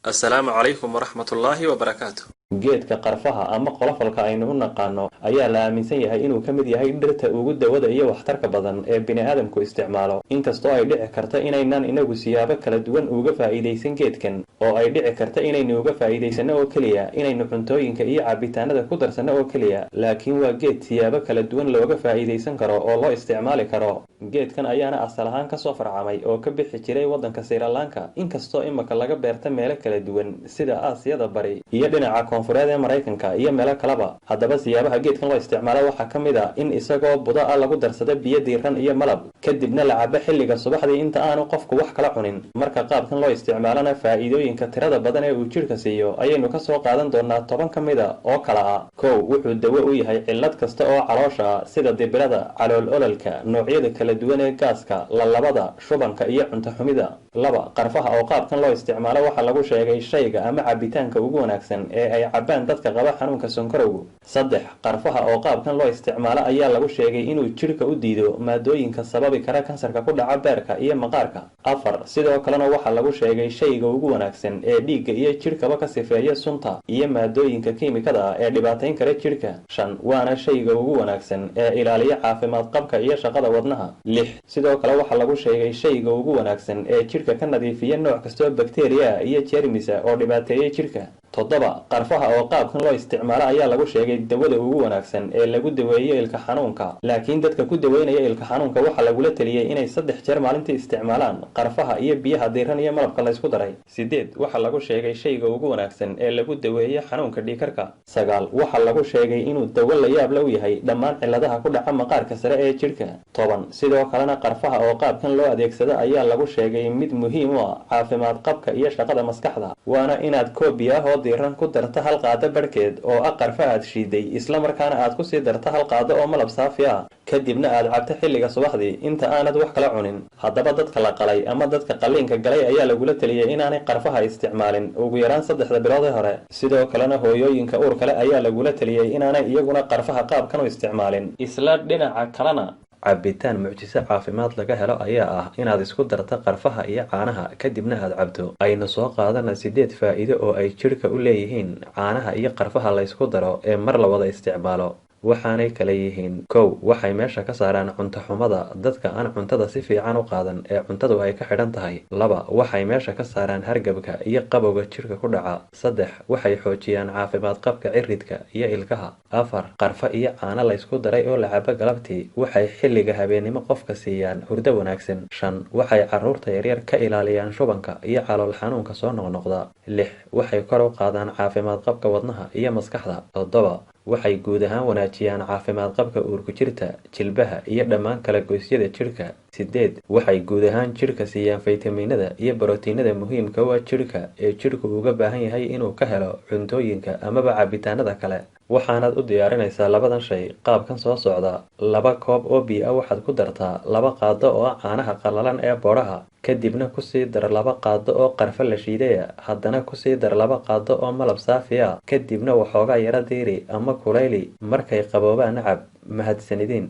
السلام عليكم ورحمة الله وبركاته. geedka qarfaha ama qolofalka aynu u naqaano ayaa la aaminsan yahay inuu ka mid yahay dhirta ugu dawada iyo waxtarka badan ee bini'aadamku isticmaalo inkastoo ay dhici karta inaynan inagu siyaabo kala duwan uga faa'iidaysan geedkan oo ay dhici karta inaynu uga faa'iidaysano oo keliya inaynu cuntooyinka iyo cabitaanada ku darsano oo keliya laakiin waa geed siyaabo kala duwan looga faa'iidaysan karo oo loo isticmaali karo geedkan ayaana asal ahaan kasoo farcamay oo ka bixi jiray waddanka Sri Lanka inkastoo imika laga beerta meelo kala duwan sida Aasiyada bari iyo dhinaca koonfureed ee Mareykanka iyo meelo kaleba haddaba siyaabaha geedkan loo isticmaalo waxaa ka mid ah in isagoo budo ah lagu darsado biyo diiran iyo malab kadibna la cabo xilliga subaxdii inta aanu qofku wax kala cunin marka qaabkan loo isticmaalana faa'iidooyinka tirada badan ee uu jirka siiyo ayaynu ka soo qaadan doonaa 10 ka mid ah oo kala ah kow wuxuu dawo u yahay cillad kasta oo caloosha sida dibirada calool ololka noocyada kala duwan ee gaaska lalabada shubanka iyo cunto xumida laba qarfaha oo qaabkan loo isticmaalo waxa lagu sheegay shayga ama cabitaanka ugu wanaagsan ee ay cabaan dadka qaba xanuunka sonkorowga saddex qarfaha oo qaabkan loo isticmaalo ayaa lagu sheegay inuu jirka u diido maadooyinka sababi kara kansarka ku dhaca beerka iyo maqaarka afar sidoo kalena waxa lagu sheegay shayga ugu wanaagsan ee dhiigga iyo jirkaba ka sifeeya sunta iyo maadooyinka kiimikada ah ee dhibaateyn kara jirka shan waana shayga ugu wanaagsan ee ilaaliya caafimaad qabka iyo shaqada wadnaha lix sidoo kale waxa lagu sheegay shayga ugu wanaagsan ee jirka ka nadiifiya nooc kasta oo bakteeriya iyo jeermisa oo dhibaateeya jirka toddoba qarfaha oo qaabkan loo isticmaalo ayaa lagu sheegay dawada ugu wanaagsan ee lagu daweeyo ilka xanuunka laakiin dadka ku daweynaya ilka xanuunka waxa lagula taliyay inay 3 jeer maalintii isticmaalaan qarfaha iyo biyaha diiran iyo malabka la isku daray sideed waxa lagu sheegay shayga ugu wanaagsan ee lagu daweeyo xanuunka dhiigkarka sagaal waxa lagu sheegay inuu dawo la yaab leh u yahay dhammaan cilladaha ku dhaca maqaarka sare ee jirka toban sidoo kalena qarfaha oo qaabkan loo adeegsado ayaa lagu sheegay mid muhiim u ah caafimaad qabka iyo shaqada maskaxda waana inaad koobiya diiran ku darta hal qaado barkeed oo ah qarfa aad shiiday isla markaana aad ku sii darta hal qaado oo malab saafi ah kadibna aad cabto xilliga subaxdii inta aanad wax kala cunin haddaba dadka la qalay ama dadka qalliinka galay ayaa lagula taliyay inaanay qarfaha isticmaalin ugu yaraan 3 bilood hore sidoo kalena hooyooyinka uur kale ayaa lagula taliyay inaanay iyaguna qarfaha qaabkan u isticmaalin isla dhinaca kalena cabitaan mucjiso caafimaad laga helo ayaa ah inaad isku darto qarfaha iyo caanaha kadibna aad cabto ayna soo qaadana 8 faa'iido oo ay jirka u leeyihiin caanaha iyo qarfaha la isku daro ee mar la wada isticmaalo waxaanay kala yihiin kow waxay meesha ka saaraan cunto xumada dadka aan cuntada si fiican u qaadan ee cuntadu ay ka xidhan tahay laba waxay meesha ka saaraan hargabka iyo qabowga jirka ku dhaca saddex waxay xoojiyaan caafimaad qabka ciridka iyo ilkaha afar qarfa iyo caano la isku daray oo la cabo galabtii waxay xilliga habeenimo qofka siiyaan hurdo wanaagsan shan waxay carruurta yaryar ka ilaaliyaan shubanka iyo calool xanuunka soo noqnoqda lix waxay kor u qaadaan caafimaad qabka wadnaha iyo maskaxda toddoba waxay guud ahaan wanaajiyaan caafimaad qabka uurku jirta jilbaha iyo dhammaan kala goysyada jirka sideed waxay guud ahaan jirka siiyaan faytamiinada iyo borotiinada muhiimka u ah jirka ee jirku uga baahan yahay inuu ka helo cuntooyinka amaba cabitaanada kale waxaanaad u diyaarinaysaa labadan shay qaabkan soo socda 2 koob oo biyo ah waxaad ku dartaa 2 qaado oo caanaha qallalan ee booraha kadibna ku sii dar 2 qaado oo qarfa la shiiday haddana ku sii dar 2 qaado oo malab saafi ah kadibna waxoogaa yara diiri ama kulayli markay qaboobaan cab mahadsanidin